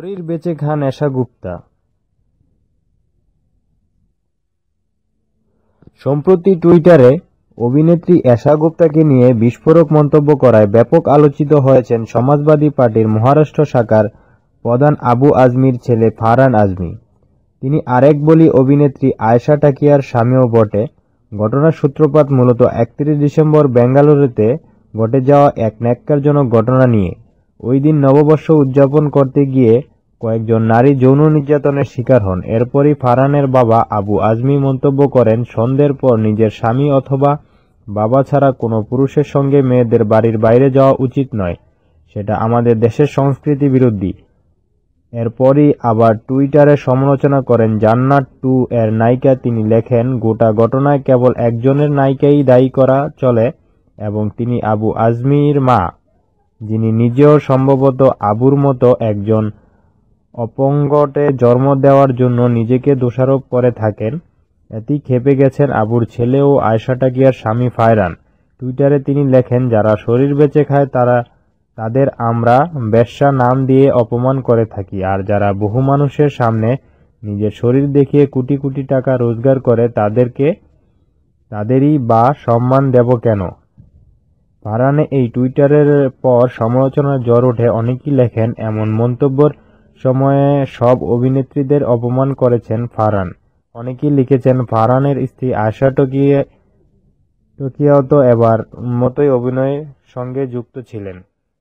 শরীর বেচে খান এশা গুপ্তা। সম্প্রতি টুইটারে অভিনেত্রী এশা গুপ্তাকে নিয়ে বিস্ফোরক মন্তব্য করায় ব্যাপক আলোচিত হয়েছেন সমাজবাদী পার্টির মহারাষ্ট্র শাখার প্রধান আবু আজমির ছেলে ফারহান আজমি। তিনি আরেক বলি অভিনেত্রী আয়েশা টাকিয়ার স্বামীও বটে। ঘটনার সূত্রপাত মূলত 31 ডিসেম্বর বেঙ্গালুরুতে ঘটে যাওয়া এক ন্যক্কারজনক ঘটনা নিয়ে। ওই দিন নববর্ষ উদযাপন করতে গিয়ে কয়েকজন নারী যৌন নির্যাতনের শিকার হন। এরপরই ফারহানের বাবা আবু আজমি মন্তব্য করেন, সন্ধ্যের পর নিজের স্বামী অথবা বাবা ছাড়া কোনো পুরুষের সঙ্গে মেয়েদের বাড়ির বাইরে যাওয়া উচিত নয়, সেটা আমাদের দেশের সংস্কৃতি বিরোধী। এরপরই আবার টুইটারে সমালোচনা করেন জান্নাত 2 এর নায়িকা। তিনি লেখেন, গোটা ঘটনায় কেবল একজনের নায়িকাই দায়ী করা চলে এবং তিনি আবু আজমির মা, যিনি নিজেও সম্ভবত আবুর মতো একজন অপঙ্গকে জন্ম দেওয়ার জন্য নিজেকে দোষারোপ করে থাকেন। এতেই ক্ষেপে গেছেন আবুর ছেলে ও আয়েশা টাকিয়ার স্বামী ফারহান। টুইটারে তিনি লেখেন, যারা শরীর বেচে খায় তাদের আমরা বেশ্যা নাম দিয়ে অপমান করে থাকি, আর যারা বহু মানুষের সামনে নিজের শরীর দেখিয়ে কোটি কোটি টাকা রোজগার করে তাদেরই বা সম্মান দেব কেন? ফারহানের এই টুইটারের পর সমালোচনার ঝড় ওঠে। অনেকেই লেখেন, এমন মন্তব্যের সময়ে সব অভিনেত্রীদের অপমান করেছেন ফারহান। অনেকেই লিখেছেন, ফারহানের স্ত্রী আয়েশা টাকিয়াও তো এবার মতোই অভিনয়ের সঙ্গে যুক্ত ছিলেন।